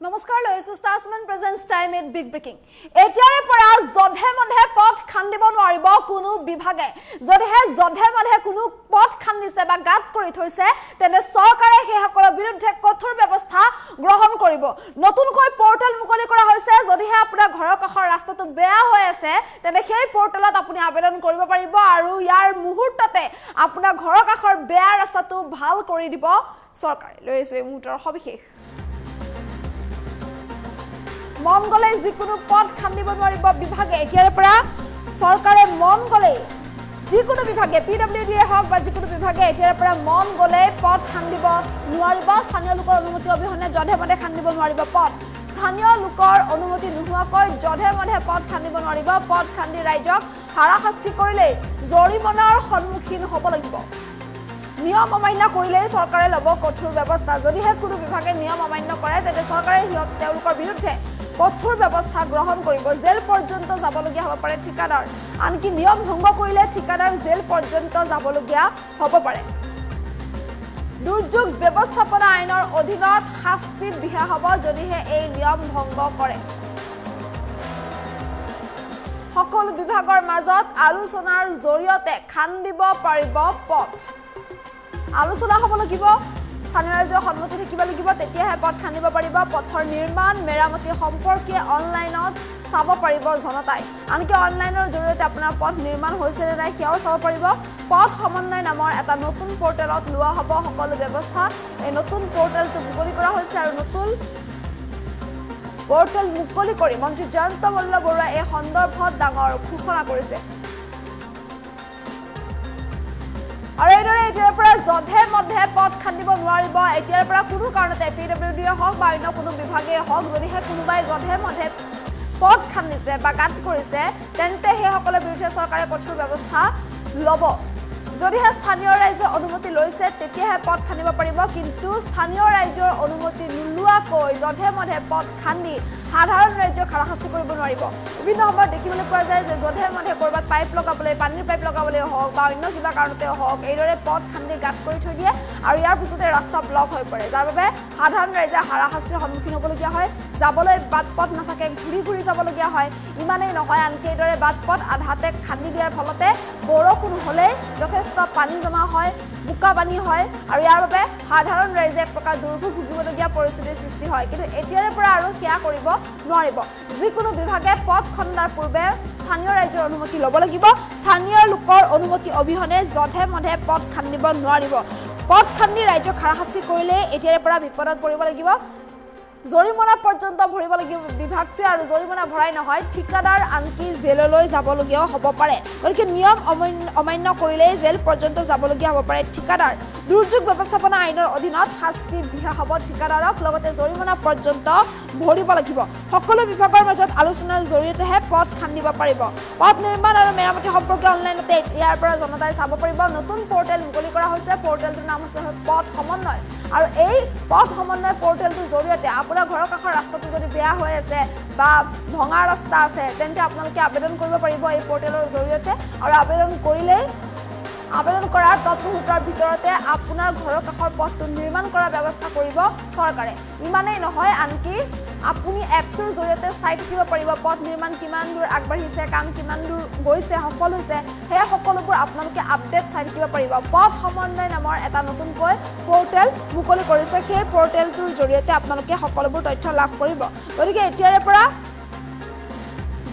নমস্কাৰ লৈছো ষ্টাৰ্সমেন presence time at big breaking এতিয়াৰে পৰা জধে মধে পথ খান্দিব নোৱাৰিব কোনো বিভাগে যদিহে জধে মধে কোনো পথ খান্দিছে বা গাত কৰি থৈছে তেনে চৰকাৰে হেসকলৰ বিৰুদ্ধে কঠোৰ ব্যৱস্থা গ্ৰহণ কৰিব নতুনকৈ পোৰ্টেল মুকলি কৰা হৈছে যদিহে আপোনাৰ ঘৰৰ কাষৰ ৰাস্তাটো বেয়া হৈ আছে তেনে সেই পোৰ্টেলত আপুনি আবেদন কৰিব পাৰিব আৰু ইয়াৰ মুহূৰ্ততে আপোনাৰ ঘৰৰ কাষৰ বেয়া ৰাস্তাটো ভাল কৰি দিব চৰকাৰে লৈছো এই মুহূৰ্তৰ সবিশেষ মন গলে যিকোনো পথ খান্দিব নোৱাৰিব বিভাগে এতিয়াৰ পৰা চৰকাৰে মন গলে যিকোনো বিভাগে পিডব্লিউডি হওক বা যিকোনো বিভাগে এতিয়াৰ পৰা মন গলে পথ খান্দিব নোৱাৰিব স্থানীয় লোকৰ অনুমতি অবিহনে জধে মধে খান্দিব নোৱাৰিব পথ স্থানীয় লোকৰ অনুমতি নোহোৱাকৈ জধে মধে পথ খান্দিব নোৱাৰিব পথ খান্দি ৰাইজক হাৰাশাস্তি কৰিলে জৰিমনাৰ সন্মুখীন হ'ব লাগিব নিয়ম অমান্য কৰিলে চৰকাৰে লব কঠোৰ ব্যৱস্থা যদিহে কোনো বিভাগে নিয়ম অমান্য কৰে তেন্তে চৰকাৰে তেওঁলোকৰ বিৰুদ্ধে কঠোৰ ব্যৱস্থা গ্ৰহণ কৰিব জেল পৰ্যন্ত যাবলগীয়া হ'ব পাৰে ঠিকাদাৰ আনকি নিয়ম ভংগ কৰিলে ঠিকাদাৰ জেল পৰ্যন্ত যাবলগীয়া হ'ব পাৰে দুৰ্যোগ ব্যৱস্থাপনা আইনৰ অধীনত শাস্তিৰ বিহা হ'ব যদিহে এই নিয়ম ভংগ কৰে সকলো বিভাগৰ মাজত আলোচনাৰ জৰিয়তে খান্দিব পাৰিব পথ আলোচনা হ'ব লাগিব স্থানীয় ৰাজ্যৰ সন্মতি থাকিব লাগিব তেতিয়াহে পথ খান্দিব পাৰিব পথৰ নিৰ্মাণ মেৰামতি সম্পৰ্কে অনলাইনত চাব পাৰিব জনতাই আনকি অনলাইনৰ জৰিয়তে আপোনাৰ পথ নিৰ্মাণ হৈছে নে নাই সেয়াও চাব পাৰিব পথ সমন্বয় নামৰ এটা নতুন পোৰ্টেলত লোৱা হ'ব সকলো ব্যৱস্থা এই নতুন পোৰ্টেলটো মুকলি কৰা হৈছে আৰু নতুন পোৰ্টেল মুকলি কৰি মন্ত্ৰী জয়ন্ত মল্ল বৰুৱাই এই সন্দৰ্ভত ডাঙৰ ঘোষণা কৰিছে আৰু এইদৰে এতিয়াৰ পৰা জধে মধে পথ খান্দিব নোৱাৰিব এতিয়াৰ পৰা কোনো কাৰণতে পিডব্লিউডি হওক বা অন্য কোনো বিভাগে হওক যদিহে কোনোবাই জধে মধে পথ খান্দিছে বা গাঁত কৰিছে তেন্তে সেইসকলৰ বিৰুদ্ধে চৰকাৰে কঠোৰ ব্যৱস্থা ল'ব যদিহে স্থানীয় ৰাইজৰ অনুমতি লৈছে তেতিয়াহে পথ খান্দিব পাৰিব কিন্তু স্থানীয় ৰাইজৰ অনুমতি নোলোৱাকৈ জধে মধে পথ খান্দি সাধাৰণ ৰাইজক হাৰাশাস্তি কৰিব নোৱাৰিব বিভিন্ন সময়ত দেখিবলৈ পোৱা যায় যে জধে মধে ক'ৰবাত পাইপ লগাবলৈ পানীৰ পাইপ লগাবলৈ হওক বা অন্য কিবা কাৰণতে হওক এইদৰে পথ খান্দি গাঁত কৰি থৈ দিয়ে আৰু ইয়াৰ পিছতে ৰাস্তা ব্লক হৈ পৰে যাৰ বাবে সাধাৰণ ৰাইজে হাৰাশাস্তিৰ সন্মুখীন হ'বলগীয়া হয় যাবলৈ বাট পথ নাথাকে ঘূৰি ঘূৰি যাবলগীয়া হয় ইমানেই নহয় আনকি এইদৰে বাট পথ আধাতে খান্দি দিয়াৰ ফলতে বৰষুণ হ'লে যথেষ্ট পানী জমা হয় বোকা পানী হয় আৰু ইয়াৰ বাবে সাধাৰণ ৰাইজে এক প্ৰকাৰ দুৰ্ভোগ ভুগিবলগীয়া পৰিস্থিতিৰ সৃষ্টি হয় কিন্তু এতিয়াৰে পৰা আৰু সেয়া কৰিব নোৱাৰিব যিকোনো বিভাগে পথ খন্দাৰ পূৰ্বে স্থানীয় ৰাইজৰ অনুমতি ল'ব লাগিব স্থানীয় লোকৰ অনুমতি অবিহনে জধে মধে পথ খান্দিব নোৱাৰিব পথ খান্দি ৰাইজক হাৰাশাস্তি কৰিলে এতিয়াৰে পৰা বিপদত পৰিব লাগিব জৰিমনা পৰ্যন্ত ভৰিব লাগিব বিভাগটোৱে আৰু জৰিমনা ভৰাই নহয় ঠিকাদাৰ আনকি জেললৈ যাবলগীয়াও হ'ব পাৰে গতিকে নিয়ম অমান্য কৰিলে জেল পৰ্যন্ত যাবলগীয়া হ'ব পাৰে ঠিকাদাৰ দুৰ্যোগ ব্যৱস্থাপনা আইনৰ অধীনত শাস্তি বিহা হ'ব ঠিকাদাৰক লগতে জৰিমনা পৰ্যন্ত ভৰিব লাগিব সকলো বিভাগৰ মাজত আলোচনাৰ জৰিয়তেহে পথ খান্দিব পাৰিব পথ নিৰ্মাণ আৰু মেৰামতি সম্পৰ্কে অনলাইনতে ইয়াৰ পৰা জনতাই চাব পাৰিব নতুন পোৰ্টেল মুকলি কৰা হৈছে পোৰ্টেলটোৰ নাম হৈছে পথ সমন্বয় আৰু এই পথ সমন্বয় পোৰ্টেলটোৰ জৰিয়তে আপোনাৰ ঘৰৰ কাষৰ ৰাস্তাটো যদি বেয়া হৈ আছে বা ভঙা ৰাস্তা আছে তেন্তে আপোনালোকে আবেদন কৰিব পাৰিব এই পোৰ্টেলৰ জৰিয়তে আৰু আবেদন কৰাৰ তৎমুহূৰ্তৰ ভিতৰতে আপোনাৰ ঘৰৰ কাষৰ পথটো নিৰ্মাণ কৰাৰ ব্যৱস্থা কৰিব চৰকাৰে ইমানেই নহয় আনকি আপুনি এপটোৰ জৰিয়তে চাই থাকিব পাৰিব পথ নিৰ্মাণ কিমান দূৰ আগবাঢ়িছে কাম কিমান দূৰ গৈছে সফল হৈছে সেই সকলোবোৰ আপোনালোকে আপডেট চাই থাকিব পাৰিব পথ সমন্বয় নামৰ এটা নতুনকৈ পোৰ্টেল মুকলি কৰিছে সেই পোৰ্টেলটোৰ জৰিয়তে আপোনালোকে সকলোবোৰ তথ্য লাভ কৰিব গতিকে এতিয়াৰে পৰা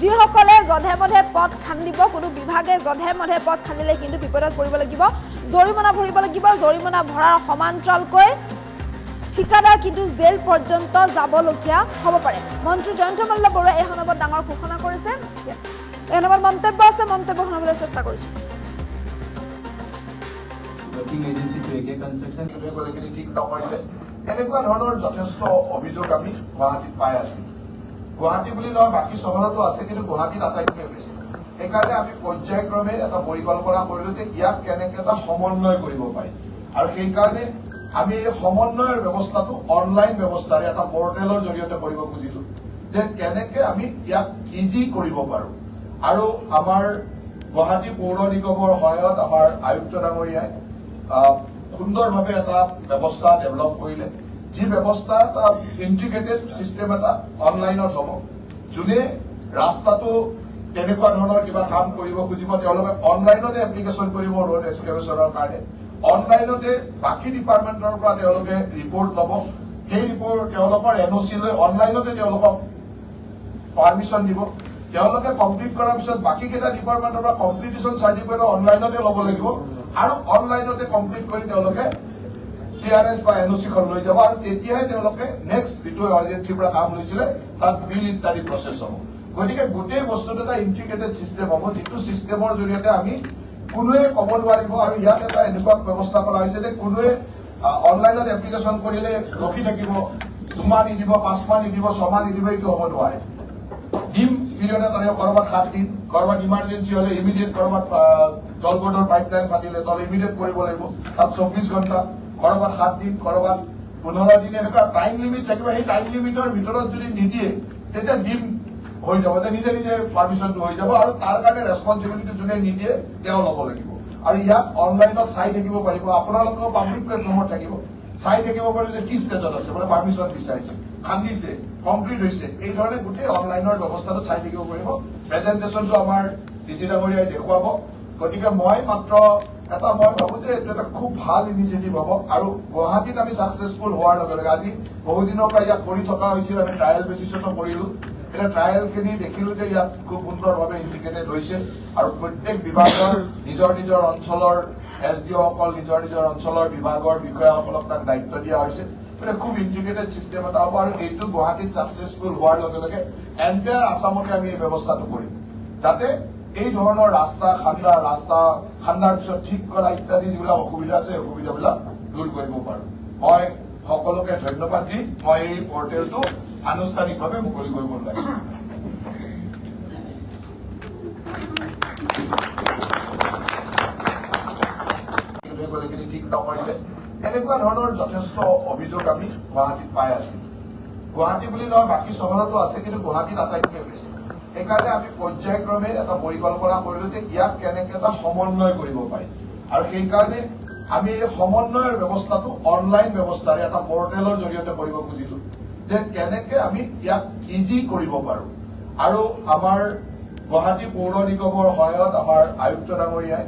যিসকলে জধে মধে পথ খান্দিব কোনো বিভাগে জধে মধে পথ খান্দিলে কিন্তু বিপদত পৰিব লাগিব জৰিমনা ভৰিব লাগিব জৰিমনা ভৰাৰ সমান্তৰালকৈ ঠিকাদাৰ কিন্তু জেল পৰ্যন্ত যাবলগীয়া হ'ব পাৰে মন্ত্ৰী জয়ন্ত মল্ল বৰুৱাই এই সন্দৰ্ভত ডাঙৰ ঘোষণা কৰিছে এই সন্দৰ্ভত মন্তব্য আছে মন্তব্য শুনাবলৈ চেষ্টা কৰিছো এনেকুৱা ধৰণৰ যথেষ্ট অভিযোগ আমি গুৱাহাটীত পাই আছো গুৱাহাটী বুলি নহয় বাকী চহৰতো আছে কিন্তু গুৱাহাটীত আটাইতকৈ বেছি সেইকাৰণে আমি পৰ্যায়ক্ৰমে এটা পৰিকল্পনা কৰিলো যে ইয়াক কেনেকে এটা সমন্বয় কৰিব পাৰি আৰু সেইকাৰণে আমি এই সমন্বয়ৰ ব্যৱস্থাটো অনলাইন ব্যৱস্থাৰে এটা পৰ্টেলৰ জৰিয়তে কৰিব খুজিছো যে কেনেকে আমি ইয়াক ইজি কৰিব পাৰো আৰু আমাৰ গুৱাহাটী পৌৰ নিগমৰ সহায়ত আমাৰ আয়ুক্ত ডাঙৰীয়াই সুন্দৰভাৱে এটা ব্যৱস্থা ডেভেলপ কৰিলে যি ব্যৱস্থা এটা ইন্টিগ্ৰেটেড চিষ্টেম এটা অনলাইনত হ'ব যোনে ৰাস্তাটো তেনেকুৱা ধৰণৰ কিবা কাম কৰিব খুজিব তেওঁলোকে অনলাইনতে এপ্লিকেশ্যন কৰিব ৰোড এক্সকেভেশ্যনৰ কাৰণে অনলাইনতে বাকী ডিপাৰ্টমেণ্টৰ পৰা তেওঁলোকে ৰিপৰ্ট ল'ব সেই ৰিপৰ্ট তেওঁলোকৰ এনঅ'চি লৈ অনলাইনতে তেওঁলোকক পাৰ্মিশ্যন দিব তেওঁলোকে কমপ্লিট কৰাৰ পিছত বাকী কেইটা ডিপাৰ্টমেণ্টৰ পৰা কমপ্লিটেশ্যন চাৰ্টিফিকেট অনলাইনতে ল'ব লাগিব আৰু অনলাইনতে কমপ্লিট কৰি তেওঁলোকে টিআৰএছ বা এনঅ'চিখন লৈ যাব আৰু তেতিয়াহে তেওঁলোকে নেক্সট যিটো এজেঞ্চিৰ পৰা কাম লৈছিলে তাত বিল ইত্যাদি প্ৰচেছ হ'ব গতিকে গোটেই বস্তুটো এটা ইন্টিগ্ৰেটেড চিষ্টেম হ'ব যিটো চিষ্টেমৰ জৰিয়তে আমি কোনোৱে ক'ব নোৱাৰিব আৰু ইয়াত এটা এনেকুৱা ব্যৱস্থা কৰা হৈছে যে কোনোৱে অনলাইনত এপ্লিকেশ্যন কৰিলে ৰখি থাকিব 2 মাহ নিদিব 5 মাহ নিদিব 6 মাহ নিদিব এইটো হ'ব নোৱাৰে ডিম পিৰিয়ড এটা কৰবাত 7 দিন কৰবাত ইমাৰ্জেঞ্চি হলে ইমিডিয়েট কৰবাত জল বোৰ্ডৰ পাইপলাইন ফাটিলে তলে ইমিডিয়েট কৰিব লাগিব তাত 24 ঘণ্টা কৰবাত 7 দিন কৰবাত 15 দিন এনেকুৱা টাইম লিমিট থাকিব সেই টাইম লিমিটৰ ভিতৰত যদি নিদিয়ে তেতিয়া ডিম হৈ যাব যে নিজে নিজে পাৰ্মিশ্যনটো হৈ যাব আৰু তাৰ কাৰণে ৰেছপঞ্চিবিলিটি যোনে নিদিয়ে তেওঁ ল'ব লাগিব আৰু ইয়াত অনলাইনত চাই থাকিব পাৰিব আপোনালোকেও পাব্লিক প্লেটফৰ্মত থাকিব চাই থাকিব পাৰিব যে কি ষ্টেজত আছে মানে পাৰ্মিশ্যন বিচাৰিছে খান্দিছে কমপ্লিট হৈছে এই ধৰণে গোটেই অনলাইনৰ ব্যৱস্থাটো চাই থাকিব পাৰিব প্ৰেজেণ্টেশ্যনটো আমাৰ ডিচি ডাঙৰীয়াই দেখুৱাব গতিকে মই মাত্ৰ মই ভাবো যে এইটো এটা খুব ভাল ইনিচিয়েটিভ হ'ব আৰু গুৱাহাটীত আমি ছাকচেছফুল হোৱাৰ লগে লগে আজি বহুদিনৰ পৰা ইয়াত কৰি থকা হৈছিল আমি ট্ৰায়েল বেচিছতো কৰিলো এটা ট্ৰায়েলখিনি দেখিলো যে ইয়াত খুব সুন্দৰভাৱে ইন্টিগ্ৰেটেড হৈছে আৰু প্ৰত্যেক বিভাগৰ নিজৰ নিজৰ অঞ্চলৰ এছডিঅ'সকল নিজৰ নিজৰ অঞ্চলৰ বিভাগৰ বিষয়াসকলক তাক দায়িত্ব দিয়া হৈছে মানে খুব ইন্টিগ্ৰেটেড চিষ্টেম এটা হ'ব আৰু এইটো গুৱাহাটীত ছাকচেছফুল হোৱাৰ লগে লগে এণ্টায়াৰ আছামতে আমি এই ব্যৱস্থাটো কৰিম যাতে এই ধৰণৰ ৰাস্তা খান্দাৰ পিছত ঠিক কৰা ইত্যাদি যিবিলাক অসুবিধা আছে অসুবিধাবিলাক দূৰ কৰিব পাৰো মই সকলোকে ধন্যবাদ দি মই এই পৰ্টেলটো আনুষ্ঠানিকভাৱে মুকলি কৰিব ওলাইছো ঠিক নকৰিলে এনেকুৱা ধৰণৰ যথেষ্ট অভিযোগ আমি গুৱাহাটীত পাই আছো গুৱাহাটী বুলি নহয় বাকী চহৰতো আছে কিন্তু গুৱাহাটীত আটাইতকৈ বেছি সেইকাৰণে আমি পৰ্যায়ক্ৰমে এটা পৰিকল্পনা কৰিলো যে ইয়াক কেনেকে এটা সমন্বয় কৰিব পাৰি আৰু সেইকাৰণে আমি এই সমন্বয়ৰ ব্যৱস্থাটো অনলাইন ব্যৱস্থাৰে এটা পৰ্টেলৰ জৰিয়তে কৰিব খুজিছো যে কেনেকে আমি ইয়াক ইজি কৰিব পাৰো আৰু আমাৰ গুৱাহাটী পৌৰ নিগমৰ সহায়ত আমাৰ আয়ুক্ত ডাঙৰীয়াই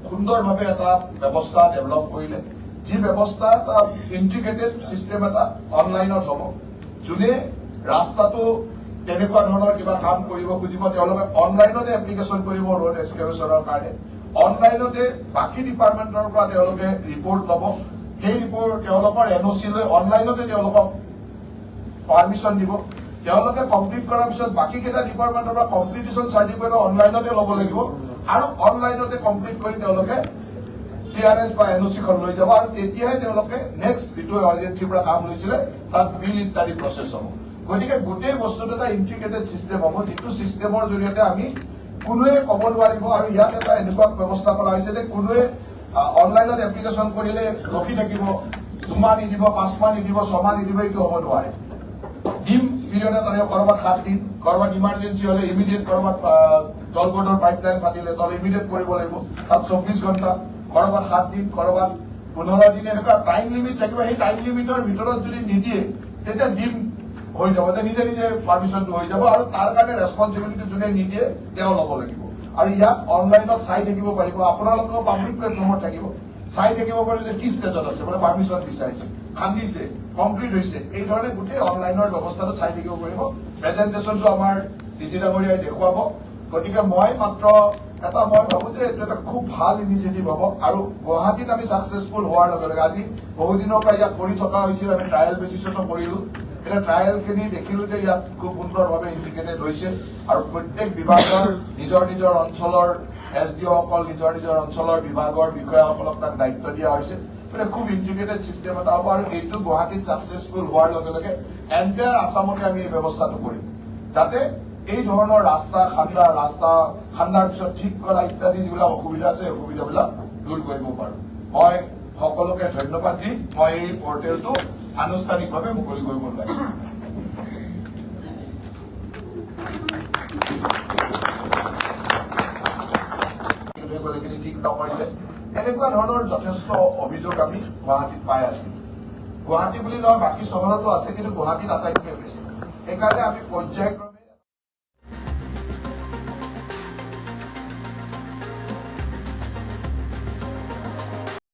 সুন্দৰভাৱে এটা ব্যৱস্থা ডেভেলপ কৰিলে যি ব্যৱস্থা এটা ইন্টিগ্ৰেটেড চিষ্টেম এটা অনলাইনত হ'ব যোনে ৰাস্তাটো তেনেকুৱা ধৰণৰ কিবা কাম কৰিব খুজিব তেওঁলোকে অনলাইনতে এপ্লিকেশ্যন কৰিব ৰোড এক্সকেভেশ্যনৰ কাৰণে অনলাইনতে বাকী ডিপাৰ্টমেণ্টৰ পৰা তেওঁলোকে ৰিপৰ্ট ল'ব সেই ৰিপৰ্ট তেওঁলোকৰ এনঅ'চি লৈ অনলাইনতে তেওঁলোকক পাৰ্মিশ্যন দিব তেওঁলোকে কমপ্লিট কৰাৰ পিছত বাকী কেইটা ডিপাৰ্টমেণ্টৰ পৰা কমপ্লিটেশ্যন চাৰ্টিফিকেট অনলাইনতে ল'ব লাগিব আৰু অনলাইনতে কমপ্লিট কৰি তেওঁলোকে টিআৰএছ বা এনঅ'চিখন লৈ যাব আৰু তেতিয়াহে তেওঁলোকে নেক্সট যিটো এজেঞ্চিৰ পৰা কাম লৈছিলে তাত বিল ইত্যাদি প্ৰচেছ হ'ব গতিকে গোটেই বস্তুটো এটা ইন্টিগ্ৰেটেড চিষ্টেম হ'ব যিটো চিষ্টেমৰ জৰিয়তে আমি কোনোৱে ক'ব নোৱাৰিব আৰু ইয়াত এটা এনেকুৱা ব্যৱস্থা কৰা হৈছে যে কোনোৱে অনলাইনত এপ্লিকেশ্যন কৰিলে ৰখি থাকিব 2 মাহ নিদিব 5 মাহ নিদিব 6 মাহ নিদিব এইটো হ'ব নোৱাৰে ডিম পিৰিয়ড এটা কৰবাত 7 দিন কৰবাত ইমাৰ্জেঞ্চি হলে ইমিডিয়েট কৰবাত জল বোৰ্ডৰ পাইপলাইন ফাটিলে তলে ইমিডিয়েট কৰিব লাগিব তাত 24 ঘণ্টা কৰবাত 7 দিন কৰবাত 15 দিন এনেকুৱা টাইম লিমিট থাকিব সেই টাইম লিমিটৰ ভিতৰত যদি নিদিয়ে তেতিয়া ডিম হৈ যাব যে নিজে নিজে পাৰ্মিশ্যনটো হৈ যাব আৰু তাৰ কাৰণে ৰেছপঞ্চিবিলিটি যোনে নিদিয়ে তেওঁ ল'ব লাগিব আৰু ইয়াত অনলাইনত চাই থাকিব পাৰিব আপোনালোকেও পাব্লিক প্লেটফৰ্মত থাকিব চাই থাকিব পাৰিব যে কি ষ্টেজত আছে মানে পাৰ্মিশ্যন বিচাৰিছে খান্দিছে কমপ্লিট হৈছে এই ধৰণে গোটেই অনলাইনৰ ব্যৱস্থাটো চাই থাকিব পাৰিব প্ৰেজেণ্টেশ্যনটো আমাৰ ডিচি ডাঙৰীয়াই দেখুৱাব গতিকে মই মাত্ৰ মই ভাবো যে এইটো এটা খুব ভাল ইনিচিয়েটিভ হ'ব আৰু গুৱাহাটীত আমি ছাকচেছফুল হোৱাৰ লগে লগে আজি বহুদিনৰ পৰা ইয়াত কৰি থকা হৈছিল আমি ট্ৰায়েল বেচিছতো কৰিলো এটা ট্ৰায়েলখিনি দেখিলো যে ইয়াত খুব সুন্দৰভাৱে ইন্টিগ্ৰেটেড হৈছে আৰু প্ৰত্যেক বিভাগৰ নিজৰ নিজৰ অঞ্চলৰ এছডিঅ'সকল নিজৰ নিজৰ অঞ্চলৰ বিভাগৰ বিষয়াসকলক তাক দায়িত্ব দিয়া হৈছে মানে খুব ইন্টিগ্ৰেটেড চিষ্টেম এটা হ'ব আৰু এইটো গুৱাহাটীত ছাকচেছফুল হোৱাৰ লগে লগে এণ্টায়াৰ আছামতে আমি এই ব্যৱস্থাটো কৰিম যাতে এই ধৰণৰ ৰাস্তা খান্দাৰ পিছত ঠিক কৰা ইত্যাদি যিবিলাক অসুবিধা আছে অসুবিধাবিলাক দূৰ কৰিব পাৰো মই সকলোকে ধন্যবাদ দি মই এই পৰ্টেলটো আনুষ্ঠানিকভাৱে মুকলি কৰিব ওলাইছো ঠিক নকৰিলে এনেকুৱা ধৰণৰ যথেষ্ট অভিযোগ আমি গুৱাহাটীত পাই আছো গুৱাহাটী বুলি নহয় বাকী চহৰতো আছে, কিন্তু গুৱাহাটীত আটাইতকৈ বেছি। সেইকাৰণে আমি পৰ্যায়ক্ৰমে